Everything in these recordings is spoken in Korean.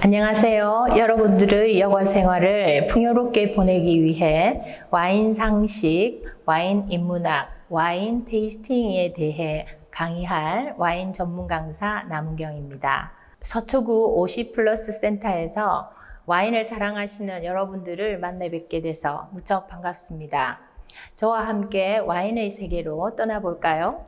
안녕하세요. 여러분들의 여가 생활을 풍요롭게 보내기 위해 와인 상식, 와인 인문학, 와인 테이스팅에 대해 강의할 와인 전문 강사 남은경입니다. 서초구 50플러스 센터에서 와인을 사랑하시는 여러분들을 만나 뵙게 돼서 무척 반갑습니다. 저와 함께 와인의 세계로 떠나볼까요?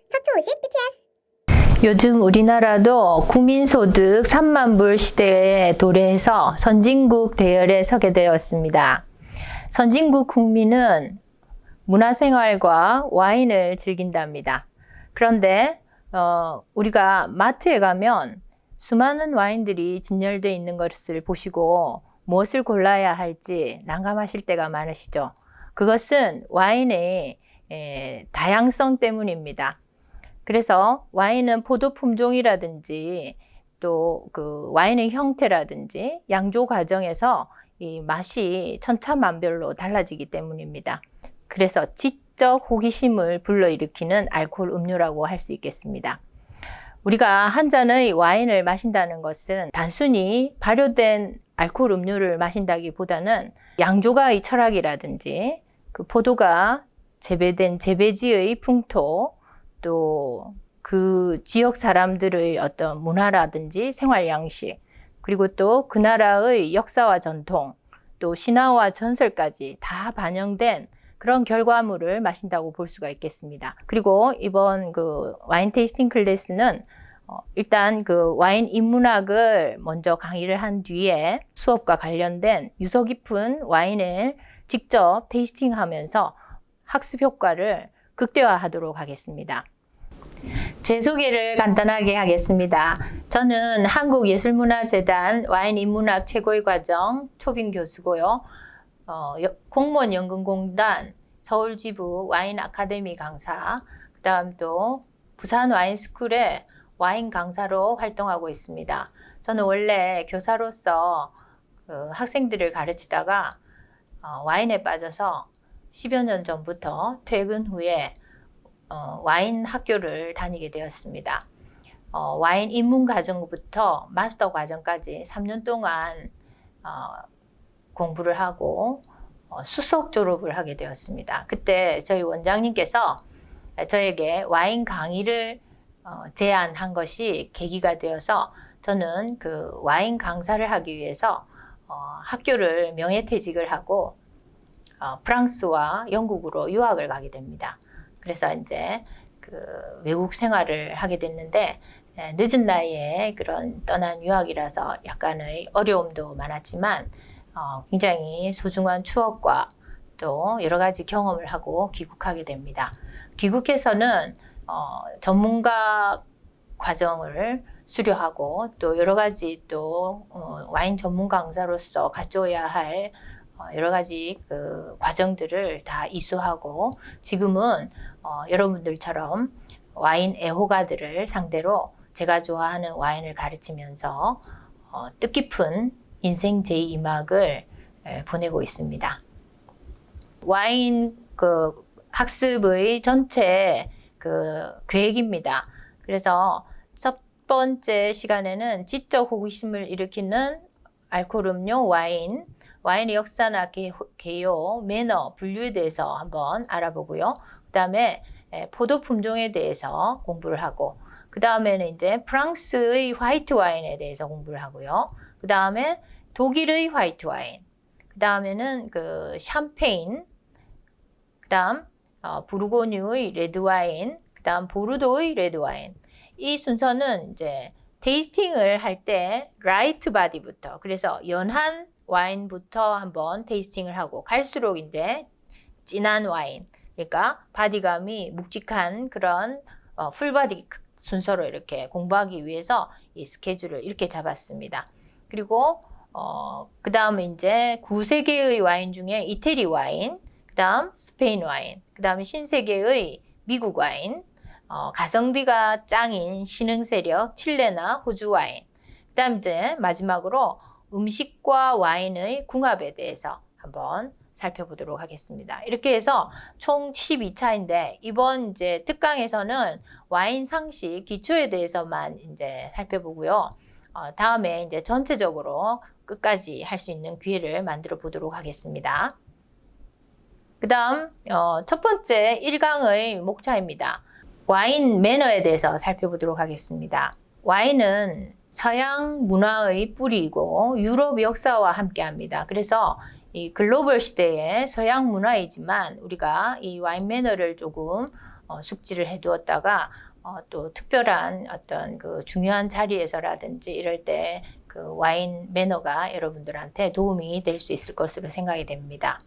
서초 50 BTS. 요즘 우리나라도 국민소득 3만 불 시대에 도래해서 선진국 대열에 서게 되었습니다. 선진국 국민은 문화생활과 와인을 즐긴답니다. 그런데 우리가 마트에 가면 수많은 와인들이 진열되어 있는 것을 보시고 무엇을 골라야 할지 난감하실 때가 많으시죠. 그것은 와인의 다양성 때문입니다. 그래서 와인은 포도 품종이라든지 또 그 와인의 형태라든지 양조 과정에서 이 맛이 천차만별로 달라지기 때문입니다. 그래서 지적 호기심을 불러일으키는 알코올 음료라고 할 수 있겠습니다. 우리가 한 잔의 와인을 마신다는 것은 단순히 발효된 알코올 음료를 마신다기보다는 양조가의 철학이라든지 그 포도가 재배된 재배지의 풍토, 또 그 지역 사람들의 어떤 문화라든지 생활 양식, 그리고 또 그 나라의 역사와 전통, 또 신화와 전설까지 다 반영된 그런 결과물을 마신다고 볼 수가 있겠습니다. 그리고 이번 그 와인 테이스팅 클래스는 일단 그 와인 인문학을 먼저 강의를 한 뒤에 수업과 관련된 유서 깊은 와인을 직접 테이스팅하면서 학습 효과를 극대화하도록 하겠습니다. 제 소개를 간단하게 하겠습니다. 저는 한국예술문화재단 와인 인문학 최고위 과정 초빙 교수고요. 공무원 연금공단 서울지부 와인 아카데미 강사, 그 다음 또 부산 와인스쿨의 와인 강사로 활동하고 있습니다. 저는 원래 교사로서 학생들을 가르치다가 와인에 빠져서 10여 년 전부터 퇴근 후에 와인 학교를 다니게 되었습니다. 와인 입문 과정부터 마스터 과정까지 3년 동안 공부를 하고 수석 졸업을 하게 되었습니다. 그때 저희 원장님께서 저에게 와인 강의를 제안한 것이 계기가 되어서 저는 그 와인 강사를 하기 위해서 학교를 명예퇴직을 하고 프랑스와 영국으로 유학을 가게 됩니다. 그래서 이제 그 외국 생활을 하게 됐는데 늦은 나이에 그런 떠난 유학이라서 약간의 어려움도 많았지만 굉장히 소중한 추억과 또 여러 가지 경험을 하고 귀국하게 됩니다. 귀국해서는 전문가 과정을 수료하고 또 여러 가지 또 와인 전문 강사로서 갖춰야 할 여러 가지 그 과정들을 다 이수하고 지금은 여러분들처럼 와인 애호가들을 상대로 제가 좋아하는 와인을 가르치면서 뜻깊은 인생 제2막을 보내고 있습니다. 와인 그 학습의 전체 그 계획입니다. 그래서 첫 번째 시간에는 지적 호기심을 일으키는 알코올 음료 와인의 역사나 개요, 매너, 분류에 대해서 한번 알아보고요. 그 다음에 포도 품종에 대해서 공부를 하고, 그 다음에는 이제 프랑스의 화이트 와인에 대해서 공부를 하고요. 그 다음에 독일의 화이트 와인, 그 다음에는 그 샴페인, 그 다음 부르고뉴의 레드 와인, 그 다음 보르도의 레드 와인. 이 순서는 이제 테이스팅을 할 때 라이트 바디부터, 그래서 연한 와인부터 한번 테이스팅을 하고 갈수록 이제 진한 와인, 그러니까 바디감이 묵직한 그런 풀바디 순서로 이렇게 공부하기 위해서 이 스케줄을 이렇게 잡았습니다. 그리고 그 다음에 이제 9세계의 와인 중에 이태리 와인, 그 다음 스페인 와인, 그 다음에 신세계의 미국 와인, 가성비가 짱인 신흥세력 칠레나 호주 와인, 그 다음 이제 마지막으로 음식과 와인의 궁합에 대해서 한번 살펴보도록 하겠습니다. 이렇게 해서 총 12차인데 이번 이제 특강에서는 와인 상식 기초에 대해서만 이제 살펴보고요. 다음에 이제 전체적으로 끝까지 할 수 있는 기회를 만들어 보도록 하겠습니다. 그 다음 첫 번째 1강의 목차입니다. 와인 매너에 대해서 살펴보도록 하겠습니다. 와인은 서양 문화의 뿌리이고 유럽 역사와 함께합니다. 그래서 이 글로벌 시대의 서양 문화이지만 우리가 이 와인 매너를 조금 숙지를 해두었다가 또 특별한 어떤 그 중요한 자리에서라든지 이럴 때 그 와인 매너가 여러분들한테 도움이 될 수 있을 것으로 생각이 됩니다.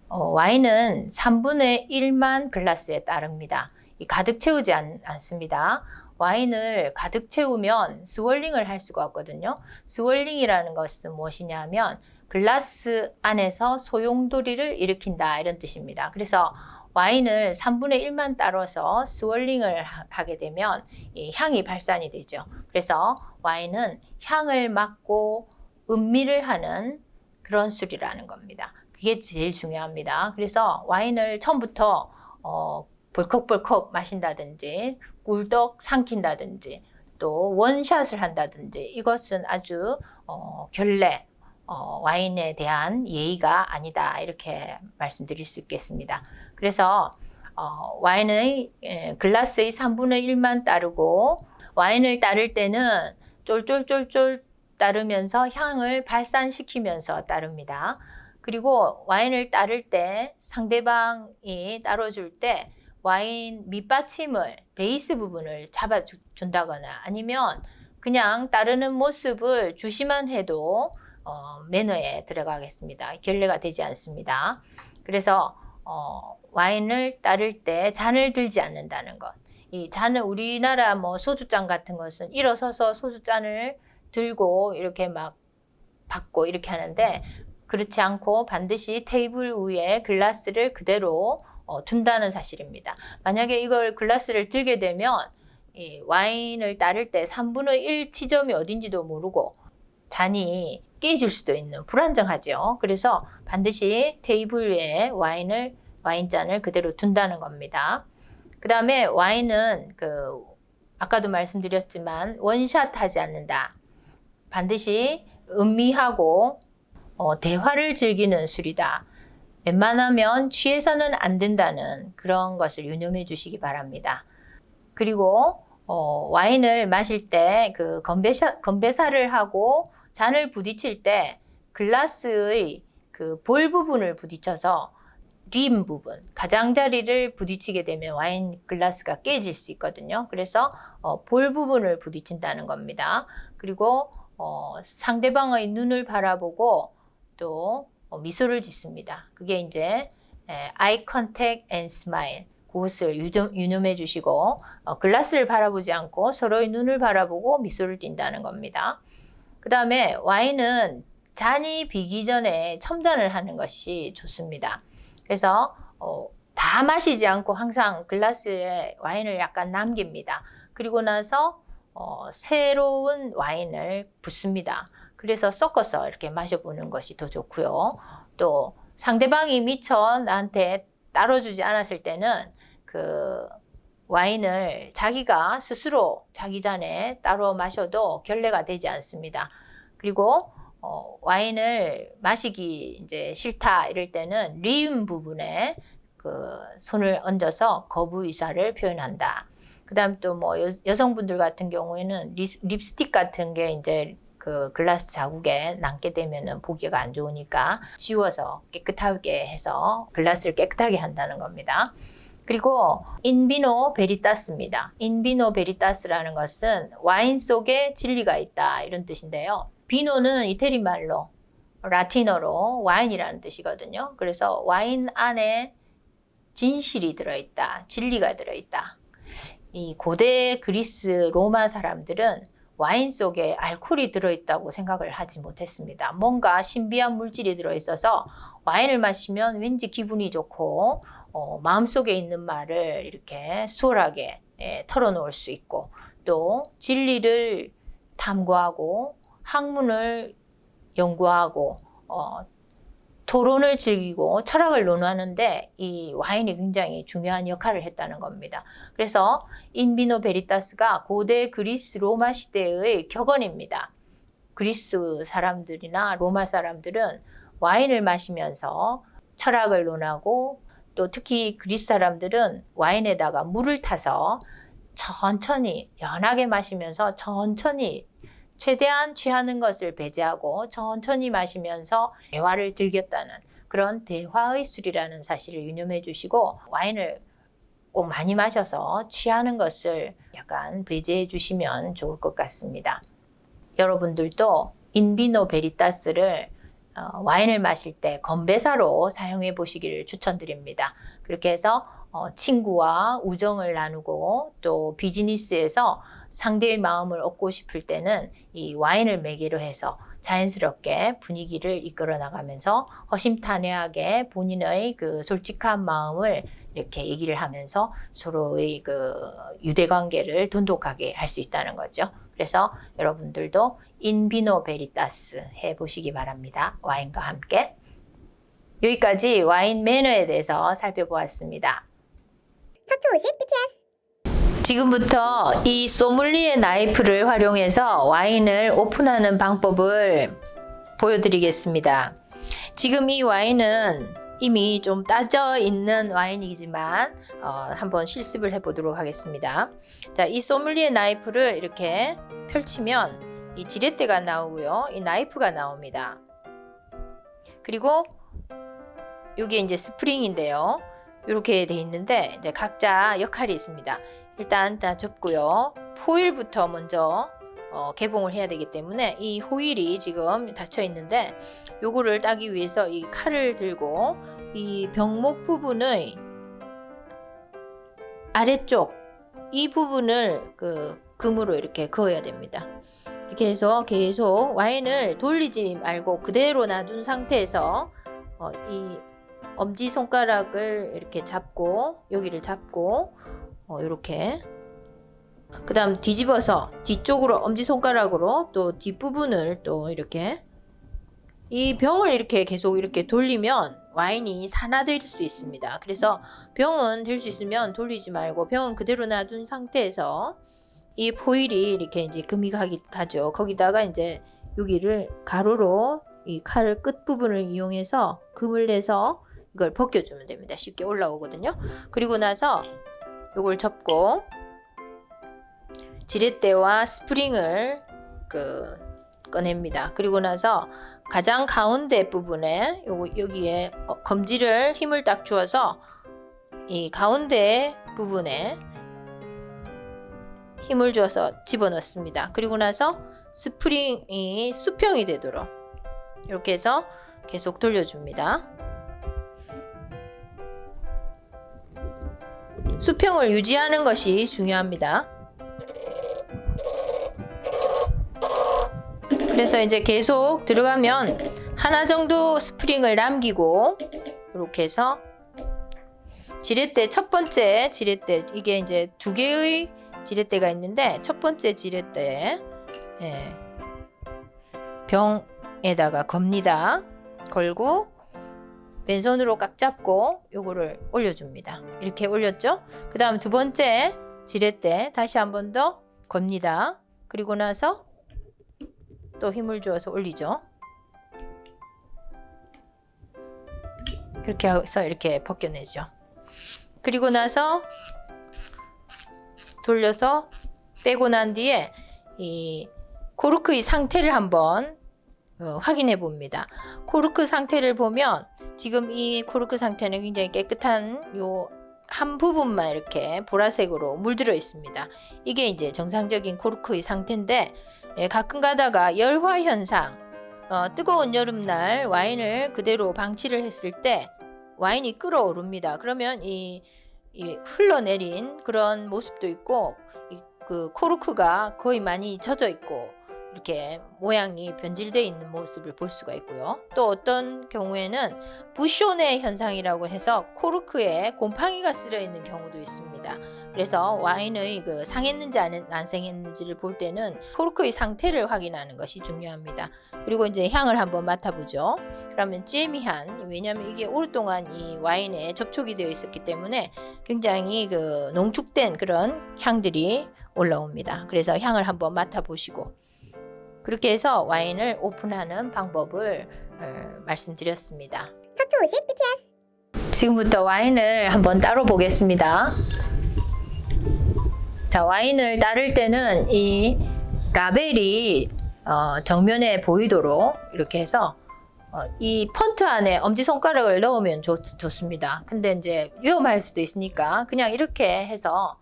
와인은 3분의 1만 글라스에 따릅니다. 가득 채우지 않습니다. 와인을 가득 채우면 스월링을 할 수가 없거든요. 스월링이라는 것은 무엇이냐면 글라스 안에서 소용돌이를 일으킨다 이런 뜻입니다. 그래서 와인을 3분의 1만 따라서 스월링을 하게 되면 이 향이 발산이 되죠. 그래서 와인은 향을 맡고 음미를 하는 그런 술이라는 겁니다. 그게 제일 중요합니다. 그래서 와인을 처음부터 벌컥벌컥 마신다든지 꿀떡 삼킨다든지 또 원샷을 한다든지 이것은 아주 결례 와인에 대한 예의가 아니다 이렇게 말씀드릴 수 있겠습니다. 그래서 와인의 글라스의 3분의 1만 따르고 와인을 따를 때는 쫄쫄쫄쫄 따르면서 향을 발산시키면서 따릅니다. 그리고 와인을 따를 때 상대방이 따라줄 때 와인 밑받침을 베이스 부분을 잡아준다거나 아니면 그냥 따르는 모습을 주시만 해도 매너에 들어가겠습니다. 결례가 되지 않습니다. 그래서 와인을 따를 때 잔을 들지 않는다는 것. 이 잔을 우리나라 뭐 소주잔 같은 것은 일어서서 소주잔을 들고 이렇게 막 받고 이렇게 하는데 그렇지 않고 반드시 테이블 위에 글라스를 그대로 둔다는 사실입니다. 만약에 이걸 글라스를 들게 되면 이 와인을 따를 때 3분의 1 지점이 어딘지도 모르고 잔이 깨질 수도 있는 불안정하죠. 그래서 반드시 테이블 위에 와인잔을 그대로 둔다는 겁니다. 그 다음에 와인은 아까도 말씀드렸지만 원샷 하지 않는다. 반드시 음미하고 대화를 즐기는 술이다. 웬만하면 취해서는 안 된다는 그런 것을 유념해 주시기 바랍니다. 그리고 와인을 마실 때 그 건배사를 하고 잔을 부딪힐 때 글라스의 그 볼 부분을 부딪혀서 림 부분, 가장자리를 부딪히게 되면 와인 글라스가 깨질 수 있거든요. 그래서 볼 부분을 부딪힌다는 겁니다. 그리고 상대방의 눈을 바라보고 또 미소를 짓습니다. 그게 이제 eye contact and smile. 그것을 유념해 주시고 글라스를 바라보지 않고 서로의 눈을 바라보고 미소를 띈다는 겁니다. 그 다음에 와인은 잔이 비기 전에 첨잔을 하는 것이 좋습니다. 그래서 다 마시지 않고 항상 글라스에 와인을 약간 남깁니다. 그리고 나서 새로운 와인을 붓습니다. 그래서 섞어서 이렇게 마셔보는 것이 더 좋고요. 또 상대방이 미처 나한테 따라주지 않았을 때는 그 와인을 자기가 스스로 자기 잔에 따로 마셔도 결례가 되지 않습니다. 그리고 와인을 마시기 이제 싫다 이럴 때는 리움 부분에 그 손을 얹어서 거부 의사를 표현한다. 그다음 또 뭐 여성분들 같은 경우에는 립스틱 같은 게 이제 그 글라스 자국에 남게 되면은 보기가 안 좋으니까 지워서 깨끗하게 해서 글라스를 깨끗하게 한다는 겁니다. 그리고 인비노 베리타스입니다. 인비노 베리타스라는 것은 와인 속에 진리가 있다 이런 뜻인데요. 비노는 이태리 말로 라틴어로 와인이라는 뜻이거든요. 그래서 와인 안에 진실이 들어있다, 진리가 들어있다. 이 고대 그리스 로마 사람들은 와인 속에 알코올이 들어있다고 생각을 하지 못했습니다. 뭔가 신비한 물질이 들어있어서 와인을 마시면 왠지 기분이 좋고 마음속에 있는 말을 이렇게 수월하게 털어놓을 수 있고 또 진리를 탐구하고 학문을 연구하고 토론을 즐기고 철학을 논하는데 이 와인이 굉장히 중요한 역할을 했다는 겁니다. 그래서 인비노 베리타스가 고대 그리스 로마 시대의 격언입니다. 그리스 사람들이나 로마 사람들은 와인을 마시면서 철학을 논하고 또 특히 그리스 사람들은 와인에다가 물을 타서 천천히 연하게 마시면서 천천히 최대한 취하는 것을 배제하고 천천히 마시면서 대화를 즐겼다는 그런 대화의 술이라는 사실을 유념해 주시고 와인을 꼭 많이 마셔서 취하는 것을 약간 배제해 주시면 좋을 것 같습니다. 여러분들도 인비노 베리타스를 와인을 마실 때 건배사로 사용해 보시기를 추천드립니다. 그렇게 해서 친구와 우정을 나누고 또 비즈니스에서 상대의 마음을 얻고 싶을 때는 이 와인을 매개로 해서 자연스럽게 분위기를 이끌어 나가면서 허심탄회하게 본인의 그 솔직한 마음을 이렇게 얘기를 하면서 서로의 그 유대 관계를 돈독하게 할 수 있다는 거죠. 그래서 여러분들도 인비노 베리타스 해보시기 바랍니다. 와인과 함께. 여기까지 와인 매너에 대해서 살펴보았습니다. 서초오십 BTS. 지금부터 이 소믈리에 나이프를 활용해서 와인을 오픈하는 방법을 보여드리겠습니다. 지금 이 와인은 이미 좀 따져 있는 와인이지만 한번 실습을 해보도록 하겠습니다. 자, 이 소믈리에 나이프를 이렇게 펼치면 이 지렛대가 나오고요. 이 나이프가 나옵니다. 그리고 이게 이제 스프링인데요. 이렇게 돼 있는데 이제 각자 역할이 있습니다. 일단 다 접고요. 호일부터 먼저 개봉을 해야 되기 때문에 이 호일이 지금 닫혀 있는데 요거를 따기 위해서 이 칼을 들고 이 병목 부분의 아래쪽 이 부분을 그 금으로 이렇게 그어야 됩니다. 이렇게 해서 계속 와인을 돌리지 말고 그대로 놔둔 상태에서 이 엄지 손가락을 이렇게 잡고 여기를 잡고 이렇게 그 다음 뒤집어서 뒤쪽으로 엄지손가락으로 또 뒷부분을 또 이렇게 이 병을 이렇게 계속 이렇게 돌리면 와인이 산화될 수 있습니다. 그래서 병은 될 수 있으면 돌리지 말고 병은 그대로 놔둔 상태에서 이 포일이 이렇게 이제 금이 가죠. 거기다가 이제 여기를 가로로 이 칼 끝 부분을 이용해서 금을 내서 이걸 벗겨주면 됩니다. 쉽게 올라오거든요. 그리고 나서 이걸 접고 지렛대와 스프링을 꺼냅니다. 그리고 나서 가장 가운데 부분에 여기에 검지를 힘을 딱 주어서 이 가운데 부분에 힘을 줘서 집어넣습니다. 그리고 나서 스프링이 수평이 되도록 이렇게 해서 계속 돌려줍니다. 수평을 유지하는 것이 중요합니다. 그래서 이제 계속 들어가면 하나 정도 스프링을 남기고 이렇게 해서 지렛대 첫 번째 지렛대 이게 이제 두 개의 지렛대가 있는데 첫 번째 지렛대 병에다가 겁니다. 걸고 왼손으로 꽉 잡고 요거를 올려줍니다. 이렇게 올렸죠? 그 다음 두 번째 지렛대 다시 한 번 더 겁니다. 그리고 나서 또 힘을 주어서 올리죠. 그렇게 해서 이렇게 벗겨내죠. 그리고 나서 돌려서 빼고 난 뒤에 이 코르크의 상태를 한번 확인해 봅니다. 코르크 상태를 보면 지금 이 코르크 상태는 굉장히 깨끗한 요 한 부분만 이렇게 보라색으로 물들어 있습니다. 이게 이제 정상적인 코르크의 상태인데 가끔 가다가 열화 현상, 뜨거운 여름날 와인을 그대로 방치를 했을 때 와인이 끓어오릅니다. 그러면 이 흘러내린 그런 모습도 있고 그 코르크가 거의 많이 젖어 있고 이렇게 모양이 변질되어 있는 모습을 볼 수가 있고요. 또 어떤 경우에는 부쇼네 현상이라고 해서 코르크에 곰팡이가 쓸려 있는 경우도 있습니다. 그래서 와인의 그 상했는지 안 상했는지를 볼 때는 코르크의 상태를 확인하는 것이 중요합니다. 그리고 이제 향을 한번 맡아보죠. 그러면 잼이한, 왜냐하면 이게 오랫동안 이 와인에 접촉이 되어 있었기 때문에 굉장히 그 농축된 그런 향들이 올라옵니다. 그래서 향을 한번 맡아보시고, 그렇게 해서 와인을 오픈하는 방법을 말씀드렸습니다. 서초오십 BTS. 지금부터 와인을 한번 따로 보겠습니다. 자, 와인을 따를 때는 이 라벨이 정면에 보이도록 이렇게 해서 이 펀트 안에 엄지손가락을 넣으면 좋습니다. 근데 이제 위험할 수도 있으니까 그냥 이렇게 해서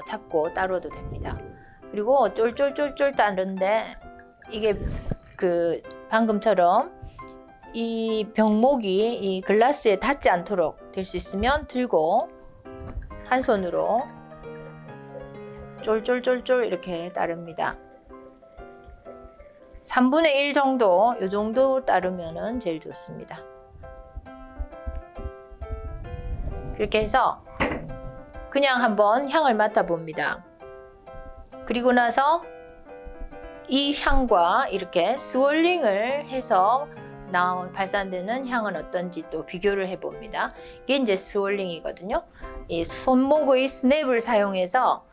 잡고 따로도 됩니다. 그리고 쫄쫄쫄쫄 따르는데 이게 그 방금처럼 이 병목이 이 글라스에 닿지 않도록 될 수 있으면 들고 한 손으로 쫄쫄쫄쫄 이렇게 따릅니다. 3분의 1 정도, 이 정도 따르면은 제일 좋습니다. 그렇게 해서 그냥 한번 향을 맡아봅니다. 그리고 나서 이 향과 이렇게 스월링을 해서 발산되는 향은 어떤지 또 비교를 해봅니다. 이게 이제 스월링이거든요. 이 손목의 스냅을 사용해서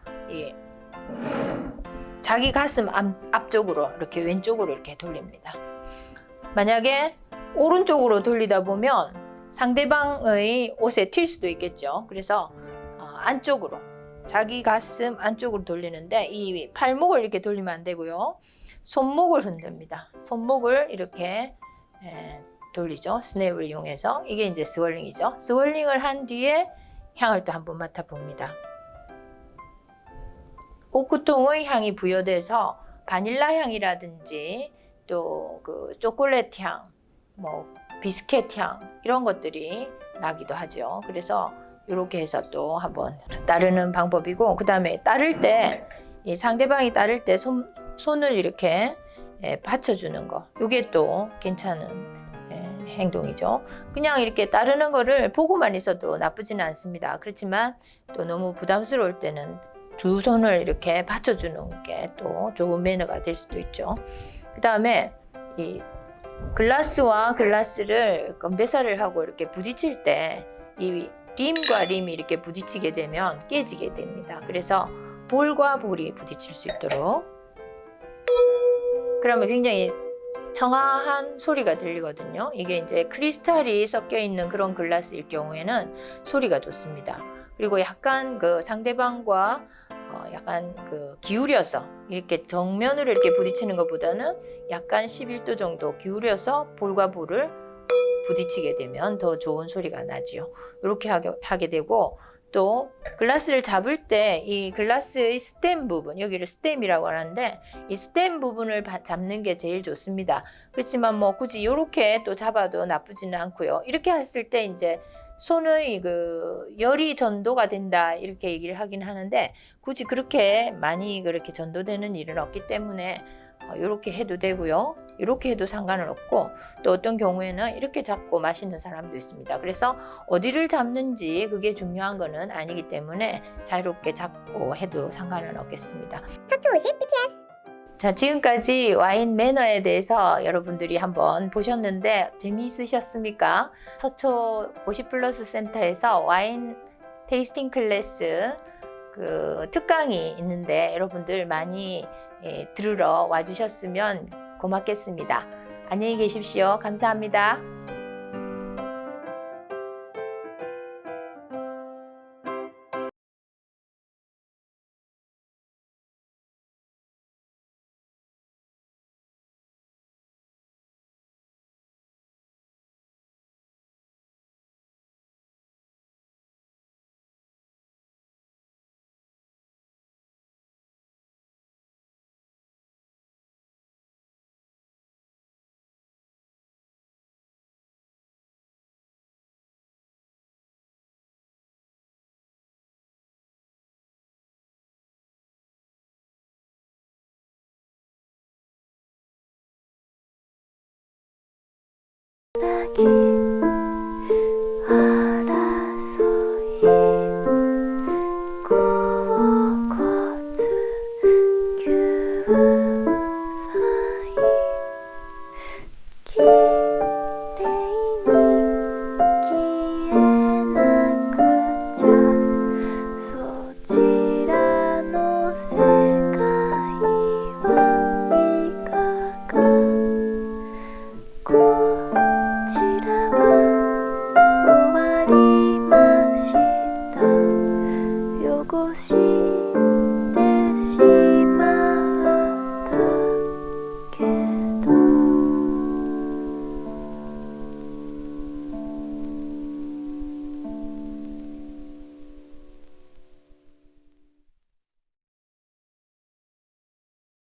자기 가슴 앞쪽으로 이렇게 왼쪽으로 이렇게 돌립니다. 만약에 오른쪽으로 돌리다 보면 상대방의 옷에 튈 수도 있겠죠. 그래서 안쪽으로, 자기 가슴 안쪽으로 돌리는데 이 팔목을 이렇게 돌리면 안 되고요. 손목을 흔듭니다. 손목을 이렇게 돌리죠. 스냅을 이용해서. 이게 이제 스월링이죠. 스월링을 한 뒤에 향을 또 한번 맡아봅니다. 오크통의 향이 부여돼서 바닐라 향이라든지 또 그 초콜릿 향, 뭐 비스켓 향 이런 것들이 나기도 하죠. 그래서 이렇게 해서 또 한번 따르는 방법이고, 그 다음에 따를 때 이 상대방이 따를 때 손을 이렇게 받쳐주는 거, 이게 또 괜찮은 행동이죠. 그냥 이렇게 따르는 거를 보고만 있어도 나쁘지는 않습니다. 그렇지만 또 너무 부담스러울 때는 두 손을 이렇게 받쳐주는 게 또 좋은 매너가 될 수도 있죠. 그 다음에 이 글라스와 글라스를 건배사를 하고 이렇게 부딪힐 때 이 림과 림이 이렇게 부딪히게 되면 깨지게 됩니다. 그래서 볼과 볼이 부딪힐 수 있도록, 그러면 굉장히 청아한 소리가 들리거든요. 이게 이제 크리스탈이 섞여 있는 그런 글라스일 경우에는 소리가 좋습니다. 그리고 약간 그 상대방과 약간 그 기울여서 이렇게 정면으로 이렇게 부딪히는 것보다는 약간 11도 정도 기울여서 볼과 볼을 부딪히게 되면 더 좋은 소리가 나지요. 이렇게 하게 되고, 또 글라스를 잡을 때 이 글라스의 스템 부분, 여기를 스템이라고 하는데 이 스템 부분을 잡는 게 제일 좋습니다. 그렇지만 뭐 굳이 이렇게 또 잡아도 나쁘지는 않고요. 이렇게 했을 때 이제 손의 그 열이 전도가 된다 이렇게 얘기를 하긴 하는데, 굳이 그렇게 많이 그렇게 전도되는 일은 없기 때문에 이렇게 해도 되고요. 이렇게 해도 상관은 없고, 또 어떤 경우에는 이렇게 잡고 마시는 사람도 있습니다. 그래서 어디를 잡는지 그게 중요한 거는 아니기 때문에 자유롭게 잡고 해도 상관은 없겠습니다. 서초오십 BTS. 자, 지금까지 와인 매너에 대해서 여러분들이 한번 보셨는데 재미있으셨습니까? 서초 50플러스 센터에서 와인 테이스팅 클래스 그 특강이 있는데 여러분들 많이 들으러 와주셨으면 고맙겠습니다. 안녕히 계십시오. 감사합니다. 바라기